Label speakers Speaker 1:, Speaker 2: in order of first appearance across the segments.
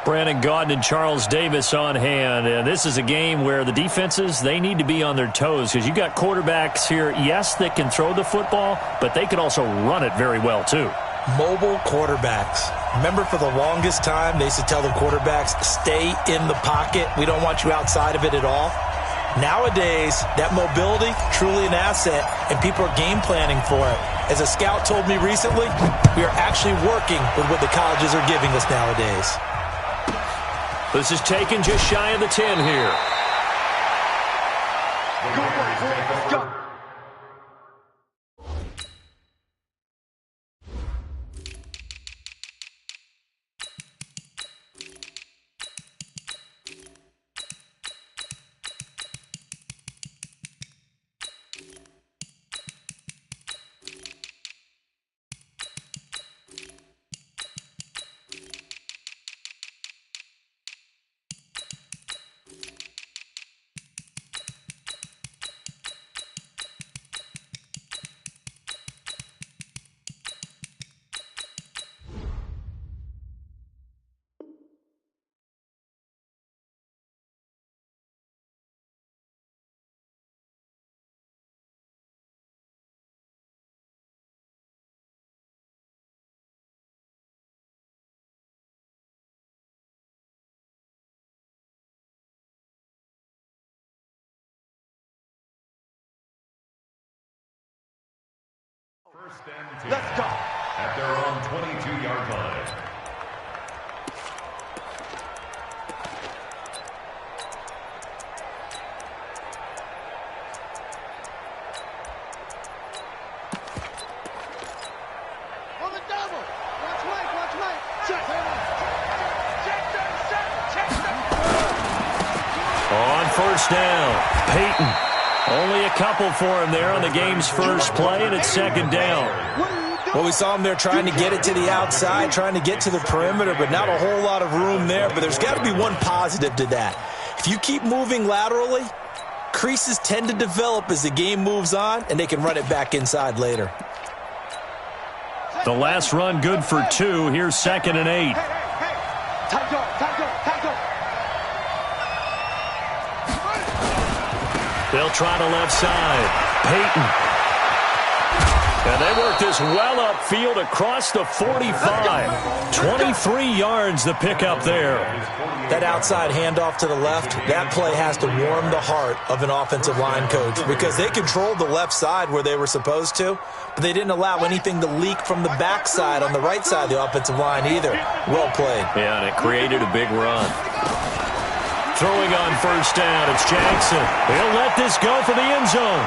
Speaker 1: Brandon Gaudin and Charles Davis on hand. And this is a game where the defenses, they need to be on their toes because you got quarterbacks here, yes, that can throw the football, but they can also run it very well too.
Speaker 2: Mobile quarterbacks. Remember, for the longest time, they used to tell the quarterbacks, stay in the pocket. We don't want you outside of it at all. Nowadays, that mobility, truly an asset, and people are game planning for it. As a scout told me recently, we are actually working with what the colleges are giving us nowadays.
Speaker 1: This is taken just shy of the 10 here.
Speaker 3: Go.
Speaker 4: First and 10.
Speaker 3: Let's go.
Speaker 4: At their own 22-yard line.
Speaker 3: On the double. Watch right. Check.
Speaker 1: On first down, Peyton. Only a couple for him there on the game's first play, and it's second down.
Speaker 2: Well, we saw him there trying to get it to the outside, trying to get to the perimeter, but not a whole lot of room there. But there's got to be one positive to that. If you keep moving laterally, creases tend to develop as the game moves on, and they can run it back inside later.
Speaker 1: The last run good for 2. Here's 2nd and 8.
Speaker 3: Time go.
Speaker 1: They'll try to left side. Peyton. And they work this well upfield across the 45. 23 yards the pickup there.
Speaker 2: That outside handoff to the left, that play has to warm the heart of an offensive line coach because they controlled the left side where they were supposed to, but they didn't allow anything to leak from the backside on the right side of the offensive line either. Well played.
Speaker 1: Yeah, and it created a big run. Throwing on first down, it's Jackson. He'll let this go for the end zone.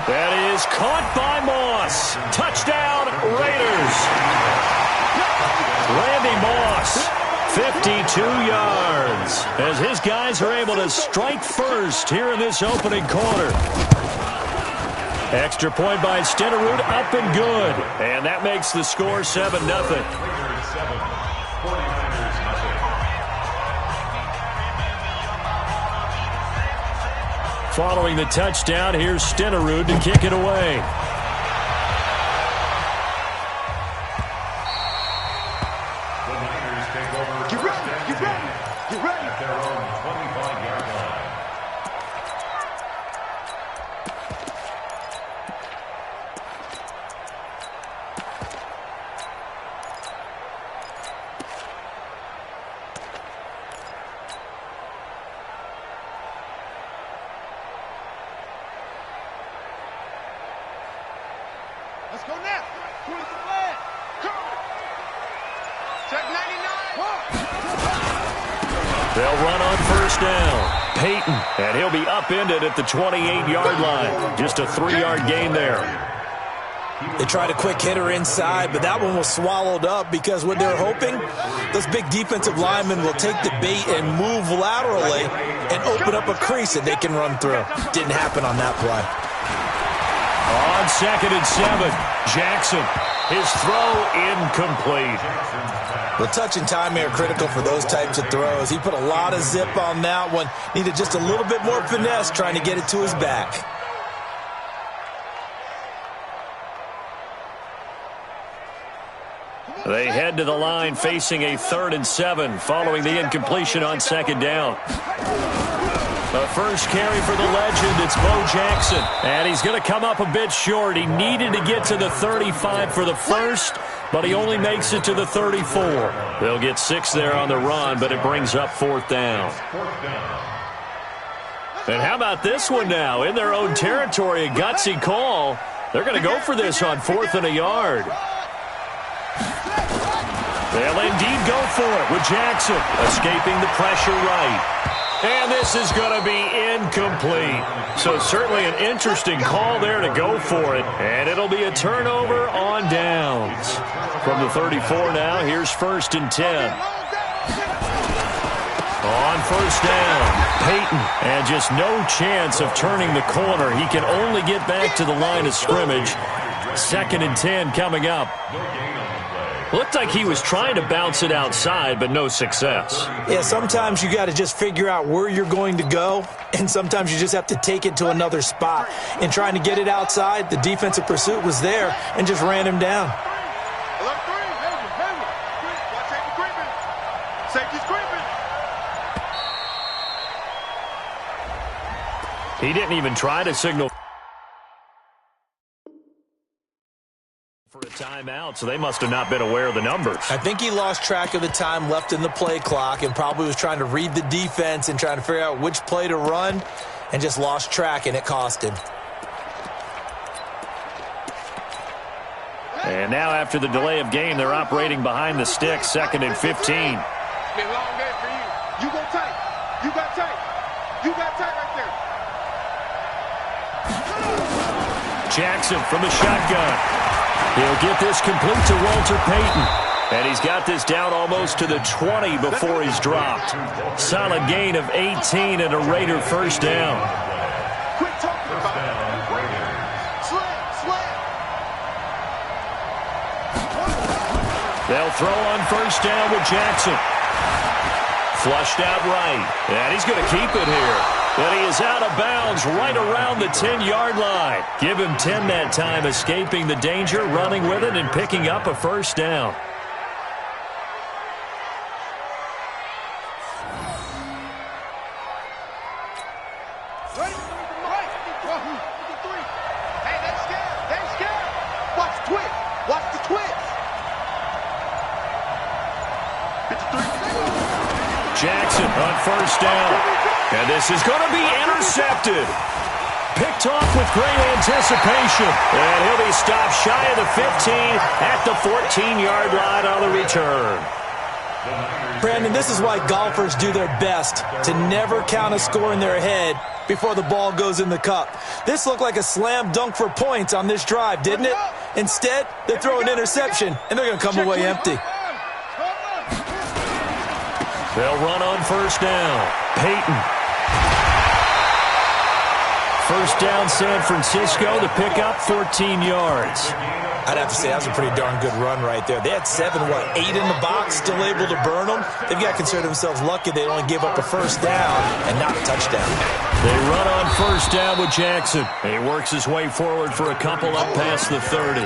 Speaker 1: That is caught by Moss. Touchdown, Raiders. Randy Moss, 52 yards, as his guys are able to strike first here in this opening quarter. Extra point by Stenerud, up and good. And that makes the score 7-0. Following the touchdown, here's Stenerud to kick it away.
Speaker 4: The Niners take over. Get ready. At their own 25-yard line.
Speaker 3: Let's go now. Towards the flag. Come. Check 99.
Speaker 1: They'll run on first down. Peyton, and he'll be upended at the 28-yard line. Just a 3-yard gain there.
Speaker 2: They tried a quick hitter inside, but that one was swallowed up because what they're hoping, those big defensive linemen will take the bait and move laterally and open up a crease that they can run through. Didn't happen on that play.
Speaker 1: On 2nd and 7, Jackson. His throw incomplete.
Speaker 2: The touch and time are critical for those types of throws. He put a lot of zip on that one. Needed just a little bit more finesse trying to get it to his back.
Speaker 1: They head to the line facing a 3rd and 7 following the incompletion on 2nd down. The first carry for the legend, it's Bo Jackson. And he's going to come up a bit short. He needed to get to the 35 for the first, but he only makes it to the 34. They'll get 6 there on the run, but it brings up 4th down. And how about this one now? In their own territory, a gutsy call. They're going to go for this on 4th and a yard. They'll indeed go for it with Jackson escaping the pressure right. And this is going to be incomplete. So certainly an interesting call there to go for it. And it'll be a turnover on downs. From the 34 now, here's 1st and 10. On 1st down, Peyton. And just no chance of turning the corner. He can only get back to the line of scrimmage. 2nd and 10 coming up. Looked like he was trying to bounce it outside, but no success.
Speaker 2: Yeah, sometimes you got to just figure out where you're going to go, and sometimes you just have to take it to another spot. In trying to get it outside, the defensive pursuit was there and just ran him down.
Speaker 1: He didn't even try to signal for a timeout, so they must have not been aware of the numbers.
Speaker 2: I think he lost track of the time left in the play clock and probably was trying to read the defense and trying to figure out which play to run and just lost track, and it cost him.
Speaker 1: And now after the delay of game, they're operating behind the stick, 2nd and 15.
Speaker 3: It's been a long day for you. You go tight. You got tight. You got tight right there.
Speaker 1: Jackson from the shotgun. He'll get this complete to Walter Payton. And he's got this down almost to the 20 before he's dropped. Solid gain of 18 and a Raider 1st down.
Speaker 3: Quit talking about it. Slam.
Speaker 1: They'll throw on 1st down with Jackson. Flushed out right. And he's going to keep it here. But he is out of bounds right around the 10-yard line. Give him 10 that time, escaping the danger, running with it, and picking up a 1st down.
Speaker 3: Hey, they scared. Watch the twitch.
Speaker 1: Jackson on 1st down. And this is going to be intercepted. Picked off with great anticipation. And he'll be stopped shy of the 15 at the 14-yard line on the return.
Speaker 2: Brandon, this is why golfers do their best to never count a score in their head before the ball goes in the cup. This looked like a slam dunk for points on this drive, didn't it? Instead, they throw an interception, and they're going to come away empty.
Speaker 1: They'll run on 1st down. Peyton. 1st down, San Francisco. The pickup, 14 yards.
Speaker 2: I'd have to say that was a pretty darn good run right there. They had 8 in the box, still able to burn them. They've got to consider themselves lucky they only gave up a 1st down and not a touchdown.
Speaker 1: They run on 1st down with Jackson. He works his way forward for a couple up past the 30.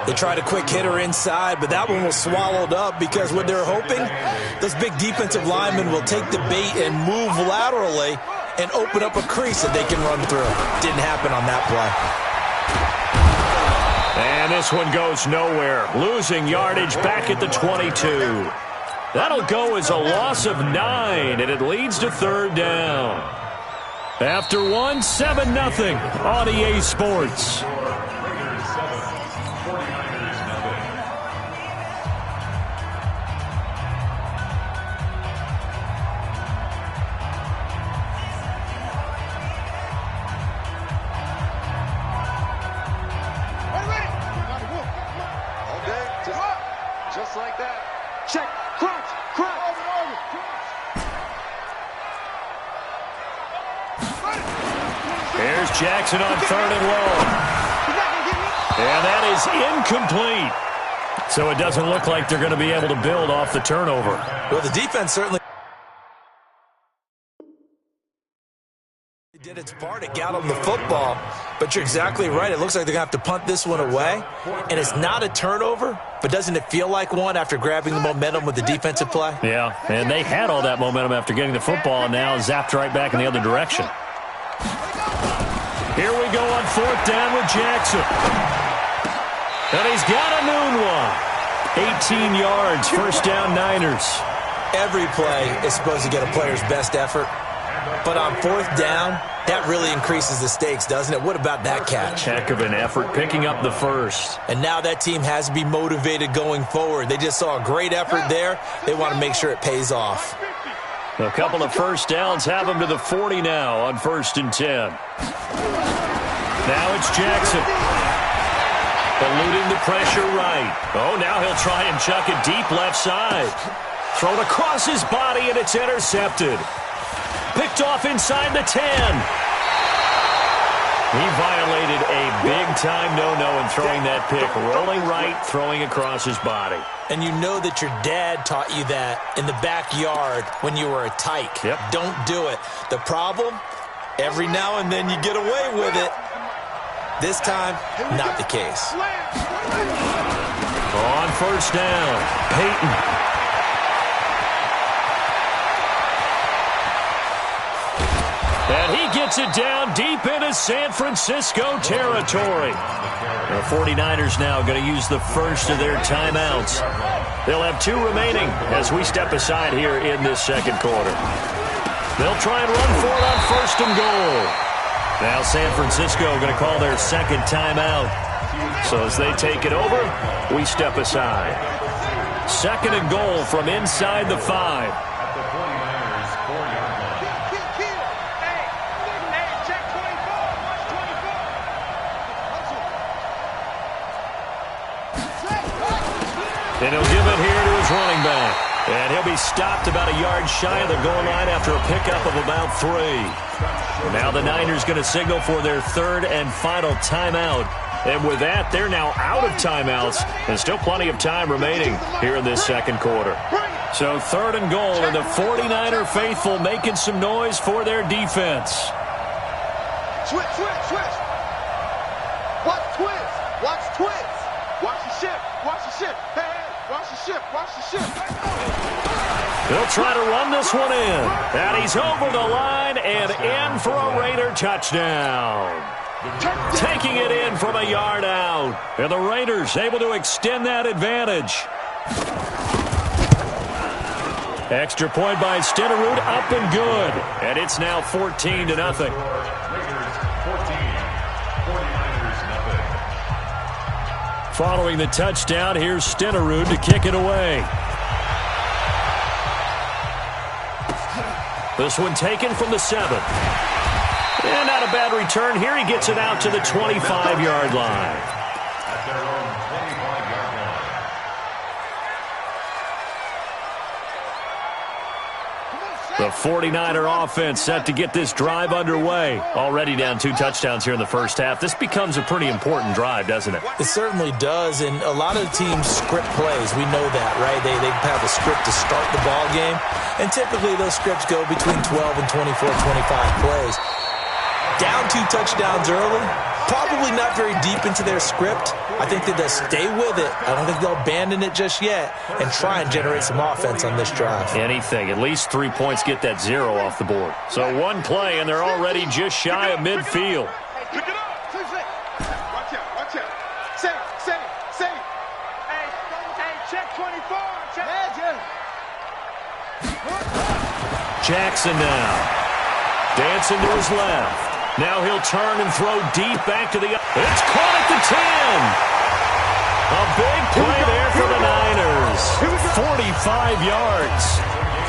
Speaker 2: They tried a quick hitter inside, but that one was swallowed up because what they're hoping, those big defensive linemen will take the bait and move laterally and open up a crease that they can run through. Didn't happen on that play.
Speaker 1: And this one goes nowhere. Losing yardage back at the 22. That'll go as a loss of 9, and it leads to 3rd down. After one, 7-0 on EA Sports.
Speaker 3: Just like that. Check. Crunch.
Speaker 1: Here's Jackson on 3rd and long. And that is incomplete. So it doesn't look like they're going to be able to build off the turnover.
Speaker 2: Well, the defense certainly did its part. It got them the football, but you're exactly right. It looks like they're going to have to punt this one away, and it's not a turnover, but doesn't it feel like one after grabbing the momentum with the defensive play?
Speaker 1: Yeah, and they had all that momentum after getting the football, and now zapped right back in the other direction. Here we go on 4th down with Jackson. And he's got a noon one. 18 yards, 1st down Niners.
Speaker 2: Every play is supposed to get a player's best effort. But on 4th down, that really increases the stakes, doesn't it? What about that catch?
Speaker 1: Heck of an effort, picking up the first.
Speaker 2: And now that team has to be motivated going forward. They just saw a great effort there. They want to make sure it pays off.
Speaker 1: A couple of 1st downs have them to the 40 now on 1st and 10. Now it's Jackson. Eluding the pressure right. Oh, now he'll try and chuck it deep left side. Thrown across his body, and it's intercepted. Picked off inside the 10. He violated a big-time no-no in throwing that pick. Rolling right, throwing across his body.
Speaker 2: And you know that your dad taught you that in the backyard when you were a tyke.
Speaker 1: Yep.
Speaker 2: Don't do it. The problem, every now and then you get away with it. This time, not the case.
Speaker 1: On 1st down, Peyton. And he gets it down deep into San Francisco territory. The 49ers now going to use the first of their timeouts. They'll have 2 remaining as we step aside here in this 2nd quarter. They'll try and run for it on 1st and goal. Now San Francisco going to call their 2nd timeout. So as they take it over, we step aside. 2nd and goal from inside the 5. And he'll give it here to his running back. And he'll be stopped about a yard shy of the goal line after a pickup of about 3. Now the Niners going to signal for their 3rd and final timeout. And with that, they're now out of timeouts. And still plenty of time remaining here in this 2nd quarter. So 3rd and goal, and the 49er faithful making some noise for their defense.
Speaker 3: Switch, switch, switch. Watch twist. Watch twist. Watch the ship. Watch the ship. Hey, hey. Watch the ship. Watch the ship.
Speaker 1: They'll try to run this one in. And he's over the line and in for a Raider touchdown. Taking it in from a yard out. And the Raiders able to extend that advantage. Extra point by Stenerud, up and good. And it's now 14-0.
Speaker 4: Raiders 14, 49ers nothing.
Speaker 1: Following the touchdown, here's Stenerud to kick it away. This one taken from the 7. And not a bad return here. He gets it out to the 25-yard line.
Speaker 4: At their own 25-yard line.
Speaker 1: The 49er offense set to get this drive underway. Already down 2 touchdowns here in the first half. This becomes a pretty important drive, doesn't it?
Speaker 2: It certainly does, and a lot of the teams script plays. We know that, right? They have a script to start the ball game, and typically those scripts go between 12 and 24, 25 plays. Down 2 touchdowns early, probably not very deep into their script. I think that they'll stay with it. I don't think they'll abandon it just yet and try and generate some offense on this drive.
Speaker 1: Anything. At least 3 points get that 0 off the board. So 1 play, and they're already just shy of midfield.
Speaker 3: Pick it up. Watch out. Watch out. Say. Hey, check 24. Check.
Speaker 1: Jackson now. Dancing to his left. Now he'll turn and throw deep back to the... It's caught at the 10. A big play there for the Niners. 45 yards.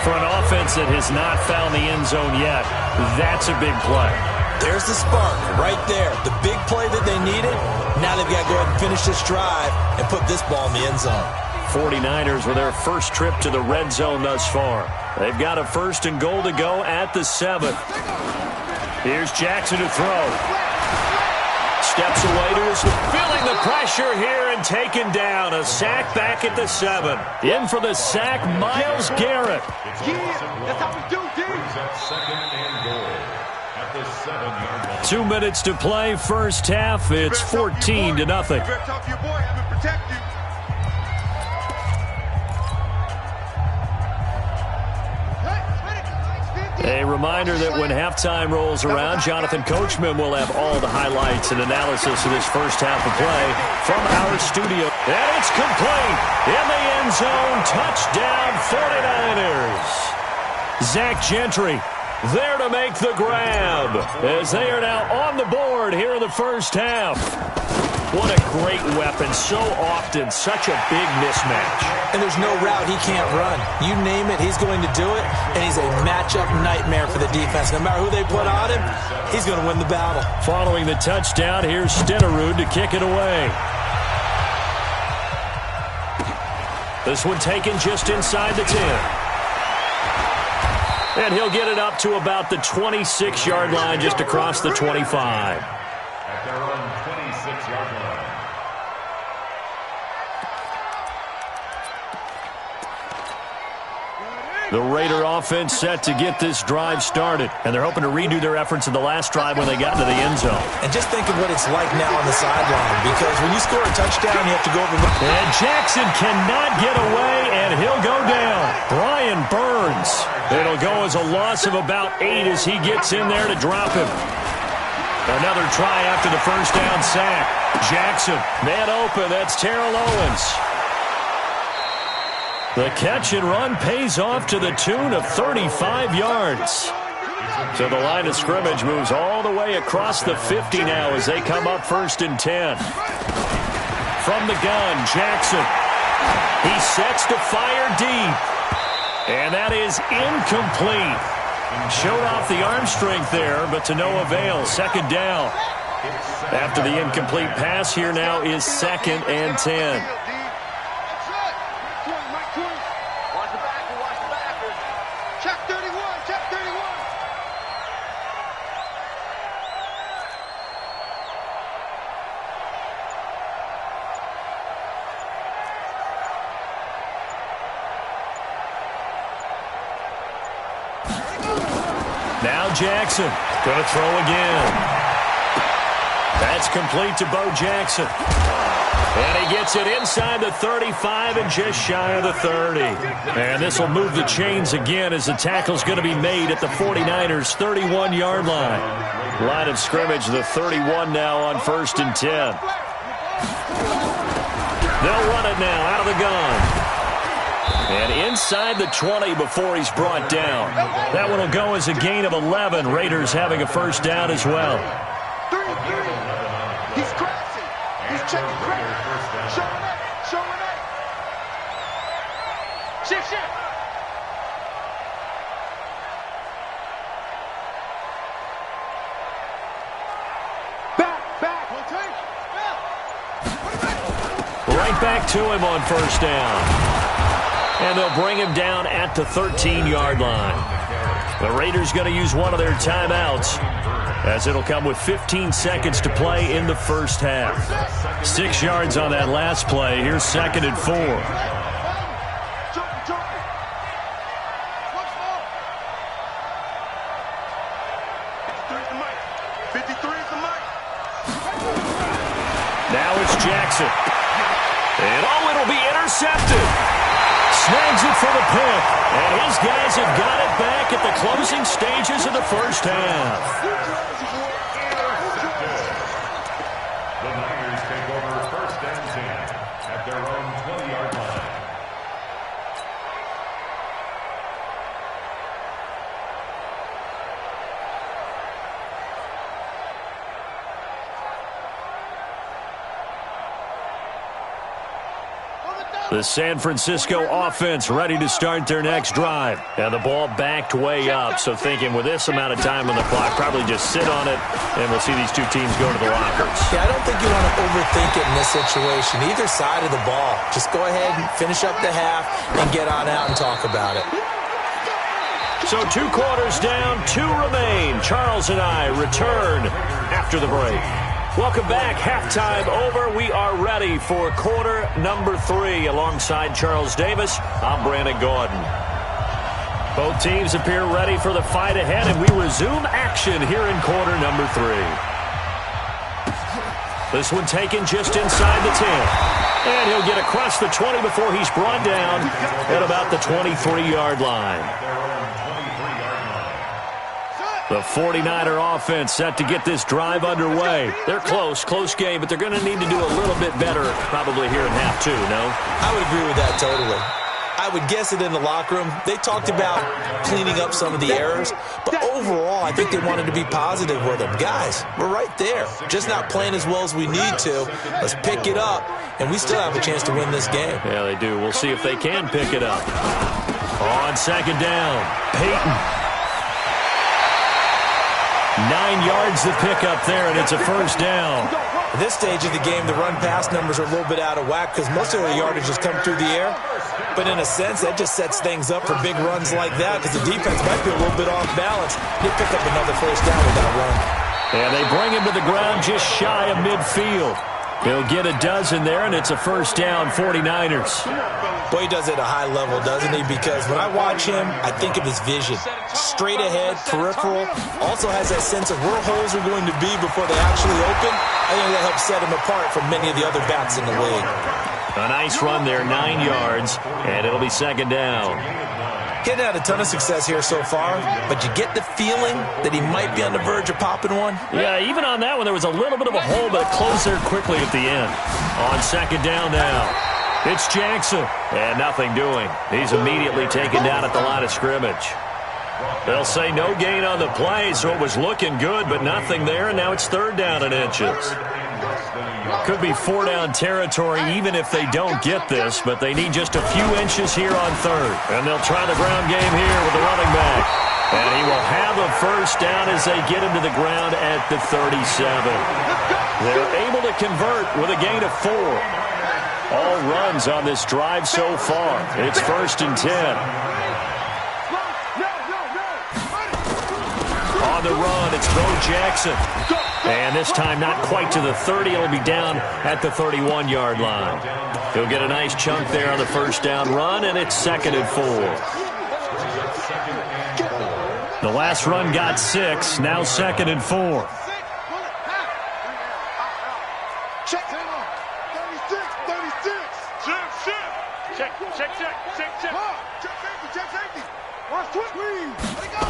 Speaker 1: For an offense that has not found the end zone yet, that's a big play.
Speaker 2: There's the spark right there. The big play that they needed. Now they've got to go ahead and finish this drive and put this ball in the end zone.
Speaker 1: 49ers with their first trip to the red zone thus far. They've got a 1st and goal to go at the 7. Here's Jackson to throw. Steps away to his... Feeling the pressure here and taken down. A sack back at the 7. In for the sack, Myles Garrett.
Speaker 3: Yeah, that's how we do, dude.
Speaker 4: Brings up 2nd and goal. At at the 7-yard line.
Speaker 1: 2 minutes to play, first half. It's 14-0.
Speaker 3: You better talk to your boy. Have him protect you.
Speaker 1: A reminder that when halftime rolls around, Jonathan Coachman will have all the highlights and analysis of this first half of play from our studio. And it's complete. In the end zone, touchdown 49ers. Zach Gentry there to make the grab as they are now on the board here in the first half. What a great weapon. So often, such a big mismatch.
Speaker 2: And there's no route he can't run. You name it, he's going to do it, and he's a matchup nightmare for the defense. No matter who they put on him, he's going to win the battle. Following the touchdown, here's Stenerud to kick it away. This one taken just inside the 10. And he'll get it up to about the 26-yard line, just across the 25.
Speaker 4: At their own 26-yard line.
Speaker 1: The Raider offense set to get this drive started, and they're hoping to redo their efforts in the last drive when they got into the end zone.
Speaker 2: And just think of what it's like now on the sideline, because when you score a touchdown, you have to go over.
Speaker 1: And Jackson cannot get away, and he'll go down. Brian Burns. It'll go as a loss of about 8 as he gets in there to drop him. Another try after the first down sack. Jackson, man open. That's Terrell Owens. The catch and run pays off to the tune of 35 yards. So the line of scrimmage moves all the way across the 50 now as they come up 1st and 10. From the gun, Jackson. He sets to fire deep. And that is incomplete. Showed off the arm strength there, but to no avail. 2nd down. After the incomplete pass, here now is 2nd and 10.
Speaker 3: Check 31, check 31.
Speaker 1: Now Jackson going to throw again. That's complete to Bo Jackson. And he gets it inside the 35 and just shy of the 30. And this will move the chains again as the tackle's going to be made at the 49ers' 31-yard line. Line of scrimmage, the 31 now on 1st and 10. They'll run it now out of the gun. And inside the 20 before he's brought down. That one will go as a gain of 11. Raiders having a first down as well.
Speaker 3: 3-3. He's crashing. He's checking crash. Showing up. Showing up. Shift, shift. Back.
Speaker 1: Right back to him on 1st down. And they'll bring him down at the 13-yard line. The Raiders going to use one of their timeouts, as it'll come with 15 seconds to play in the first half. 6 yards on that last play. Here's 2nd and 4. Now it's Jackson. And it'll be intercepted. Snags it for the pick. And his guys have got it back at the closing stages of the first half.
Speaker 4: The Niners take over 1st and 10 at their own 20-yard line.
Speaker 1: The San Francisco offense ready to start their next drive. And the ball backed way up, so thinking with this amount of time on the clock, probably just sit on it, and we'll see these two teams go to the lockers.
Speaker 2: Yeah, I don't think you want to overthink it in this situation. Either side of the ball. Just go ahead and finish up the half and get on out and talk about it.
Speaker 1: So 2 quarters down, 2 remain. Charles and I return after the break. Welcome back. Halftime over. We are ready for quarter number 3. Alongside Charles Davis, I'm Brandon Gordon. Both teams appear ready for the fight ahead, and we resume action here in quarter number 3. This one taken just inside the 10. And he'll get across the 20 before he's brought down at about the 23-yard line. The 49er offense set to get this drive underway. They're close game, but they're going to need to do a little bit better probably here in half 2, no?
Speaker 2: I would agree with that totally. I would guess it in the locker room. They talked about cleaning up some of the errors, but overall, I think they wanted to be positive with them. Guys, we're right there. Just not playing as well as we need to. Let's pick it up, and we still have a chance to win this game.
Speaker 1: Yeah, they do. We'll see if they can pick it up. On second down, Peyton. 9 yards to pick up there, and it's a first down.
Speaker 2: At this stage of the game, the run-pass numbers are a little bit out of whack because most of the yardage has come through the air. But in a sense, that just sets things up for big runs like that because the defense might be a little bit off balance. They pick up another first down with that run.
Speaker 1: And they bring him to the ground just shy of midfield. He'll get a dozen there, and it's a first down, 49ers.
Speaker 2: Boy, he does it at a high level, doesn't he? Because when I watch him, I think of his vision. Straight ahead, peripheral. Also has that sense of where holes are going to be before they actually open. I think that helps set him apart from many of the other backs in the league.
Speaker 1: A nice run there, 9 yards, and it'll be second down.
Speaker 2: Getting had a ton of success here so far, but you get the feeling that he might be on the verge of popping one.
Speaker 1: Yeah, even on that one, there was a little bit of a hole, but it closed there quickly at the end. On second down now, it's Jackson, and nothing doing. He's immediately taken down at the line of scrimmage. They'll say no gain on the play, so it was looking good, but nothing there, and now it's third down and inches. Could be 4-down territory even if they don't get this, but they need just a few inches here on third. And they'll try the ground game here with the running back. And he will have a first down as they get him to the ground at the 37. They're able to convert with a gain of 4. All runs on this drive so far. It's first and 10. On the run, it's Bo Jackson. And this time not quite to the 30. It'll be down at the 31-yard line. He'll get a nice chunk there on the first down run, and it's second and 4. The last run got 6. Now second and 4.
Speaker 3: Check. 36. Check safety. Watch twist. Let it go.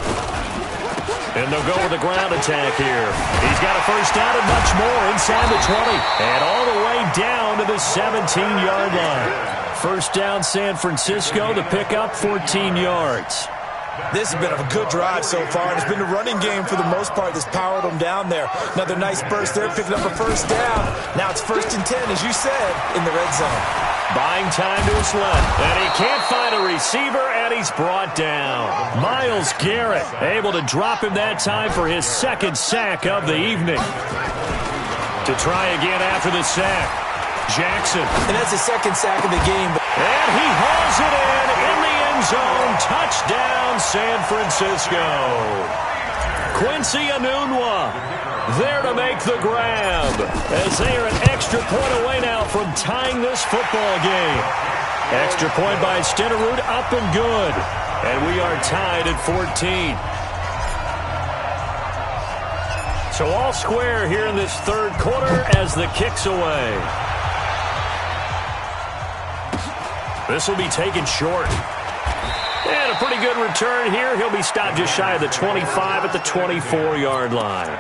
Speaker 1: And they'll go with a ground attack here. He's got a first down and much more inside the 20. And all the way down to the 17-yard line. First down, San Francisco. The pickup, 14 yards.
Speaker 2: This has been a good drive so far, and it's been the running game for the most part that's powered them down there. Another nice burst there, picking up a first down. Now it's first and 10, as you said, in the red zone.
Speaker 1: Buying time to his left, and he can't find a receiver, and he's brought down. Myles Garrett able to drop him that time for his second sack of the evening. To try again after the sack, Jackson.
Speaker 2: And that's the second sack of the game.
Speaker 1: And he hauls it in the end zone. Touchdown, San Francisco. Quincy Enunwa there to make the grab, as they are an extra point away now from tying this football game. Extra point by Stenerud, up and good. And we are tied at 14. So all square here in this third quarter as the kick's away. This will be taken short. And a pretty good return here. He'll be stopped just shy of the 25 at the 24-yard line.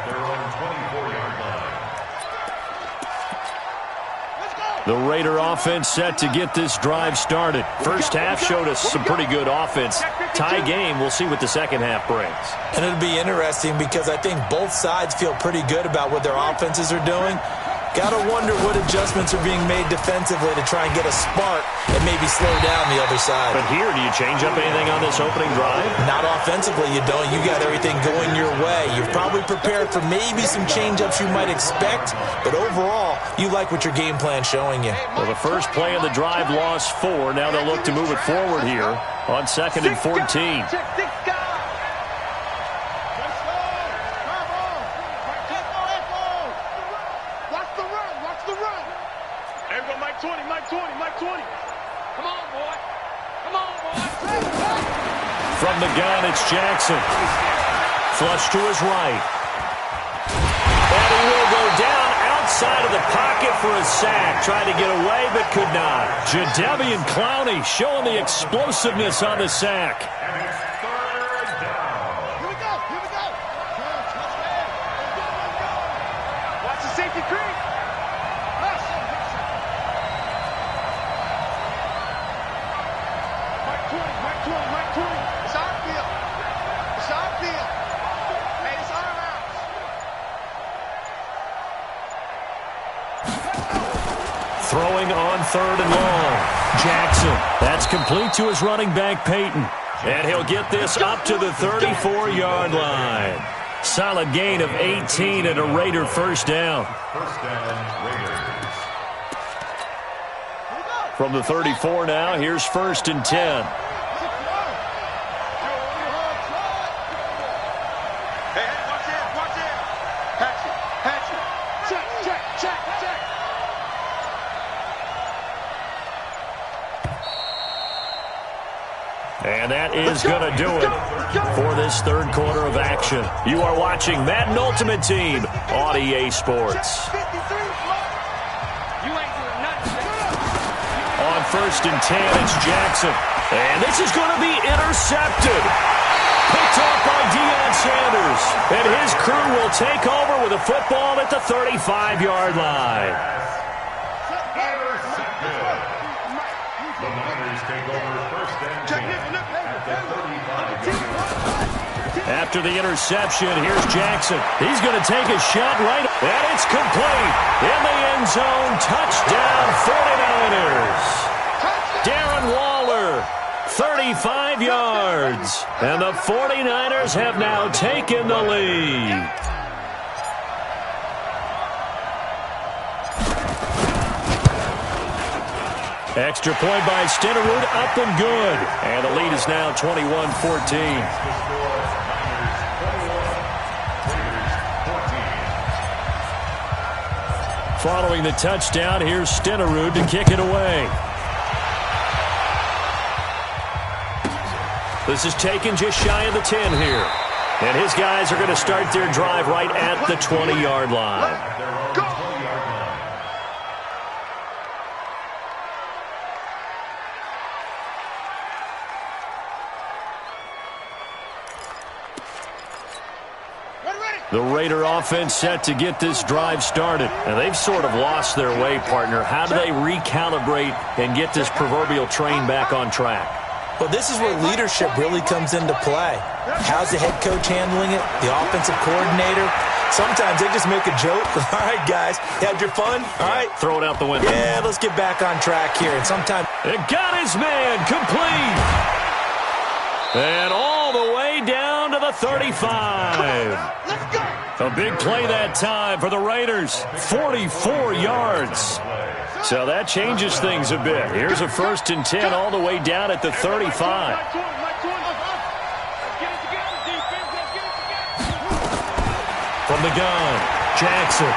Speaker 1: The Raider offense set to get this drive started. First half showed us some pretty good offense. Tie game, we'll see what the second half brings.
Speaker 2: And it'll be interesting because I think both sides feel pretty good about what their offenses are doing. Got to wonder what adjustments are being made defensively to try and get a spark and maybe slow down the other side.
Speaker 1: But here, do you change up anything on this opening drive?
Speaker 2: Not offensively, you don't. You got everything going your way. You're probably prepared for maybe some change-ups you might expect, but overall, you like what your game plan's showing you.
Speaker 1: Well, the first play of the drive lost 4. Now they'll look to move it forward here on second and 14. From the gun, it's Jackson. Flush to his right. And he will go down outside of the pocket for a sack. Tried to get away, but could not. Jadeveon Clowney showing the explosiveness on the sack.
Speaker 4: And it's third down.
Speaker 3: Here we go. Watch the safety creep. Mike 20. It's our field. Hey, it's our house.
Speaker 1: Throwing on 3rd and long. Jackson. That's complete to his running back, Peyton. And he'll get this up to the 34-yard line. Solid gain of 18 and a Raider first down.
Speaker 4: First down, Raiders.
Speaker 1: From the 34 now, here's 1st and 10.
Speaker 3: Hey, watch it. Hatchet. Check.
Speaker 1: And that is going to do it for this 3rd quarter of action. You are watching Madden Ultimate Team on EA Sports. On 1st and 10, it's Jackson. And this is going to be intercepted. Picked off by Deion Sanders. And his crew will take over with a football at the 35-yard line.
Speaker 4: The Niners take over 1st and 10 at the 35-yard line.
Speaker 1: After the interception, here's Jackson. He's going to take a shot right, and it's complete. In the end zone, touchdown 49ers. Darren Waller, 35 yards. And the 49ers have now taken the lead. Extra point by Stenerud, up and good. And the lead is now 21-14. Following the touchdown, here's Stenerud to kick it away. This is taken just shy of the 10 here. And his guys are going to start their drive right at the 20-yard line. The Raider offense set to get this drive started. And they've sort of lost their way, partner. How do they recalibrate and get this proverbial train back on track?
Speaker 2: Well, this is where leadership really comes into play. How's the head coach handling it? The offensive coordinator? Sometimes they just make a joke. All right, guys, had your fun? All right.
Speaker 1: Throw it out the window.
Speaker 2: Yeah, let's get back on track here. And sometimes
Speaker 1: it got his man complete. And all the way down to the 35. A big play that time for the Raiders. 44 yards. So that changes things a bit. Here's a 1st and 10 all the way down at the 35. From the gun, Jackson.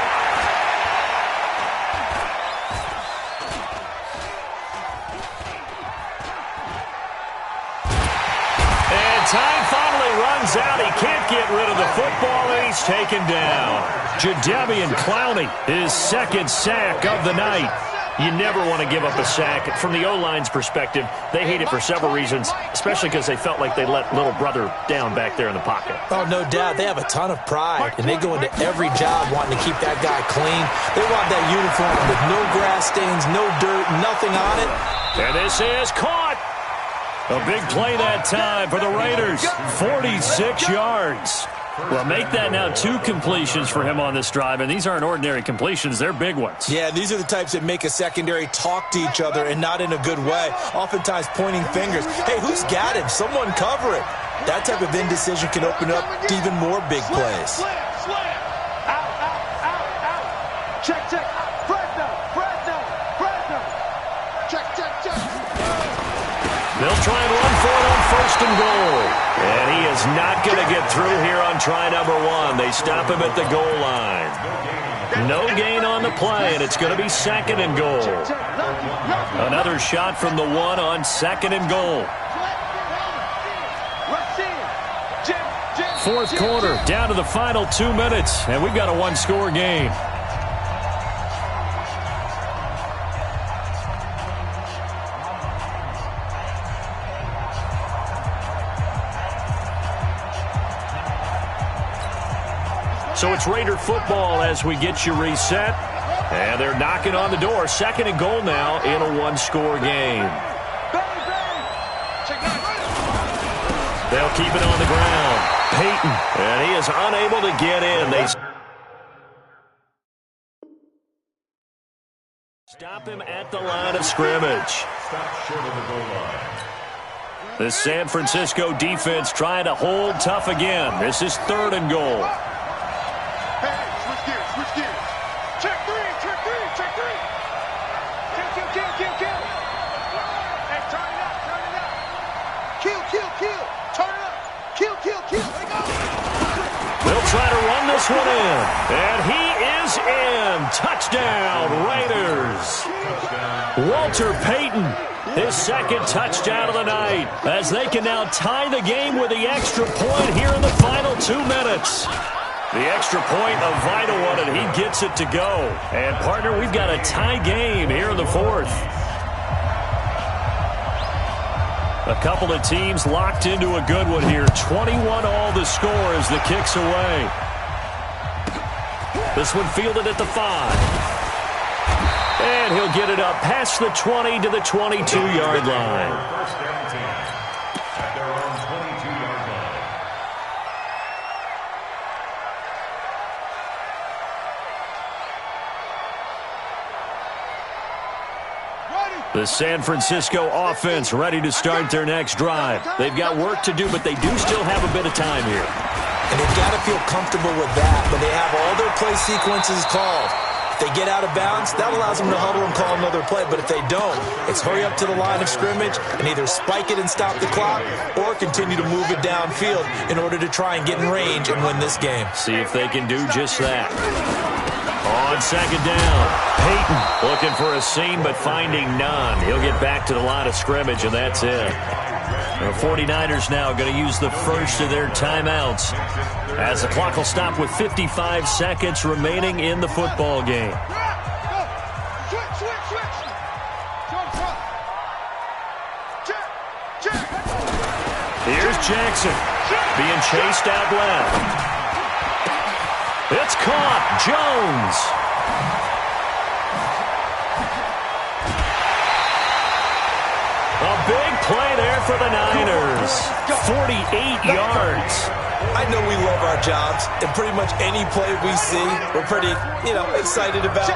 Speaker 1: Time finally runs out. He can't get rid of the football, and he's taken down. Jadeveon Clowney, his 2nd sack of the night. You never want to give up a sack. From the O-line's perspective, they hate it for several reasons, especially because they felt like they let little brother down back there in the pocket.
Speaker 2: Oh, no doubt. They have a ton of pride, and they go into every job wanting to keep that guy clean. They want that uniform with no grass stains, no dirt, nothing on it.
Speaker 1: And this is caught. A big play that time for the Raiders. 46 yards. Well, make that now 2 completions for him on this drive, and these aren't ordinary completions. They're big ones.
Speaker 2: Yeah, these are the types that make a secondary talk to each other and not in a good way. Oftentimes pointing fingers. Hey, who's got him? Someone cover it. That type of indecision can open up to even more big plays.
Speaker 3: Out. Check. Fresno. Check.
Speaker 1: They'll try and run for it on 1st and goal. And he is not going to get through here on try number 1. They stop him at the goal line. No gain on the play, and it's going to be 2nd and goal. Another shot from the 1 on 2nd and goal. fourth quarter, down to the final 2 minutes, and we've got a one-score game. So it's Raider football as we get you reset. And they're knocking on the door. Second and goal now in a one-score game. They'll keep it on the ground. Peyton, and he is unable to get in. They stop him at the line of scrimmage.
Speaker 4: Stop short of the goal line.
Speaker 1: The San Francisco defense trying to hold tough again. This is third and goal. They'll try to run this one in. And he is in. Touchdown, Raiders. Walter Payton, his second touchdown of the night, as they can now tie the game with the extra point here in the final 2 minutes. The extra point, a vital one, and he gets it to go. And, partner, we've got a tie game here in the fourth. A couple of teams locked into a good one here. 21 all the score as the kick's away. This one fielded at the 5. And he'll get it up past the 20 to the 22-yard line.
Speaker 4: First down 10 at their own 22-yard line.
Speaker 1: The San Francisco offense ready to start their next drive. They've got work to do, but they do still have a bit of time here.
Speaker 2: And they've got to feel comfortable with that, but they have all their play sequences called. If they get out of bounds, that allows them to huddle and call another play. But if they don't, it's hurry up to the line of scrimmage and either spike it and stop the clock or continue to move it downfield in order to try and get in range and win this game.
Speaker 1: See if they can do just that. On second down, Peyton looking for a seam but finding none. He'll get back to the line of scrimmage, and that's it. The 49ers now going to use the first of their timeouts as the clock will stop with 55 seconds remaining in the football game. Here's Jackson being chased out left. It's caught. Jones. A big play there for the Niners. 48 yards.
Speaker 2: I know we love our jobs, and pretty much any play we see, we're pretty, excited about.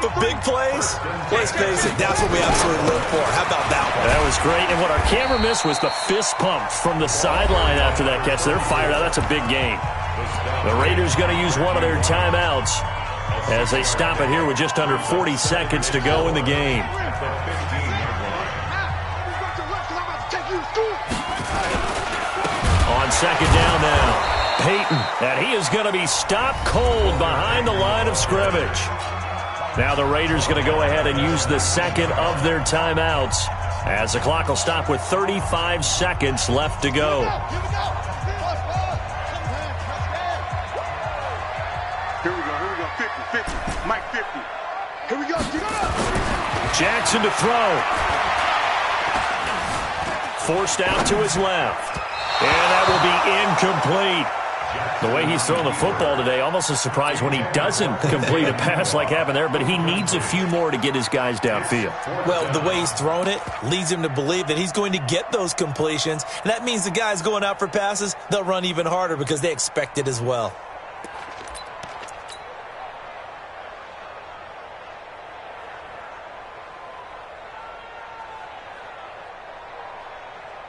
Speaker 2: But big plays, let's face it, that's what we absolutely live for. How about that one?
Speaker 1: That was great, and what our camera missed was the fist pump from the sideline after that catch. They're fired out. That's a big game. The Raiders going to use one of their timeouts as they stop it here with just under 40 seconds to go in the game. On second down now, Peyton, and he is going to be stopped cold behind the line of scrimmage. Now the Raiders going to go ahead and use the second of their timeouts as the clock will stop with 35 seconds left to go.
Speaker 3: Here we go, 50, Mike 50. Here we go,
Speaker 1: Jackson to throw. Forced out to his left. And that will be incomplete. The way he's throwing the football today, almost a surprise when he doesn't complete a pass like happened there, but he needs a few more to get his guys downfield.
Speaker 2: Well, the way he's thrown it leads him to believe that he's going to get those completions, and that means the guys going out for passes, they'll run even harder because they expect it as well.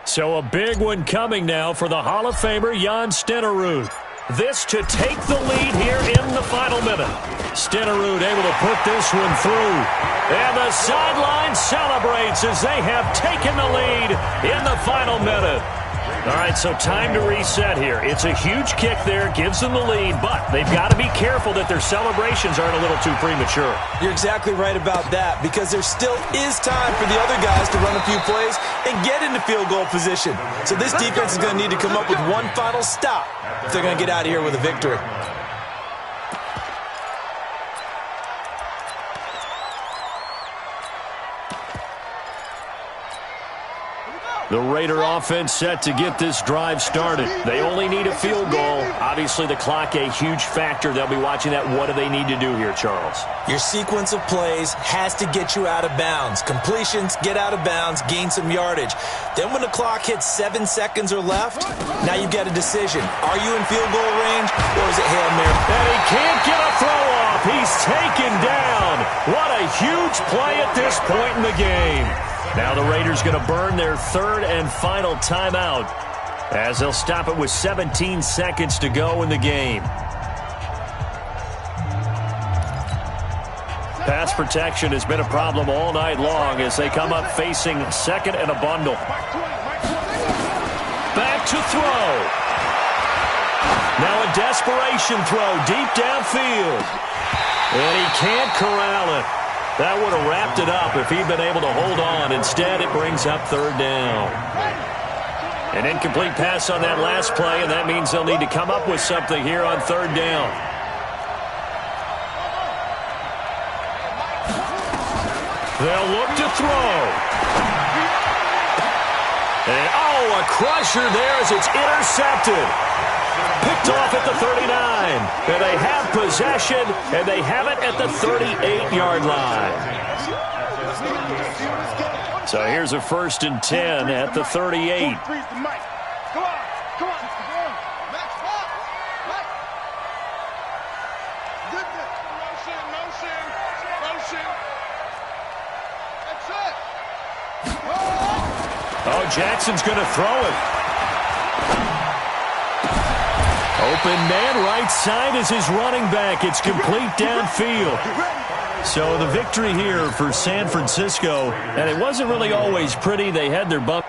Speaker 1: So a big one coming now for the Hall of Famer Jan Stenerud. This to take the lead here in the final minute. Stenerud able to put this one through. And the sideline celebrates as they have taken the lead in the final minute. All right, so time to reset here. It's a huge kick there, gives them the lead, but they've got to be careful that their celebrations aren't a little too premature.
Speaker 2: You're exactly right about that, because there still is time for the other guys to run a few plays and get into field goal position. So this defense is going to need to come up with one final stop if they're going to get out of here with a victory.
Speaker 1: The Raider offense set to get this drive started. They only need a field goal. Obviously, the clock a huge factor. They'll be watching that. What do they need to do here, Charles?
Speaker 2: Your sequence of plays has to get you out of bounds. Completions, get out of bounds, gain some yardage. Then when the clock hits 7 seconds or left, now you've got a decision. Are you in field goal range, or is it Hail Mary?
Speaker 1: And he can't get a throw off. He's taken down. What a huge play at this point in the game. Now the Raiders going to burn their third and final timeout as they'll stop it with 17 seconds to go in the game. Pass protection has been a problem all night long as they come up facing second and a bundle. Back to throw. Now a desperation throw deep downfield. And he can't corral it. That would have wrapped it up if he'd been able to hold on. Instead, it brings up third down. An incomplete pass on that last play, and that means they'll need to come up with something here on third down. They'll look to throw. And, a crusher there as it's intercepted. Picked off at the 39. And they have possession, and they have it at the 38-yard line. So here's a 1st and 10 at the 38. Oh, Jackson's going to throw it. Open man right side is his running back. It's complete downfield. So the victory here for San Francisco, and it wasn't really always pretty. They had their bump.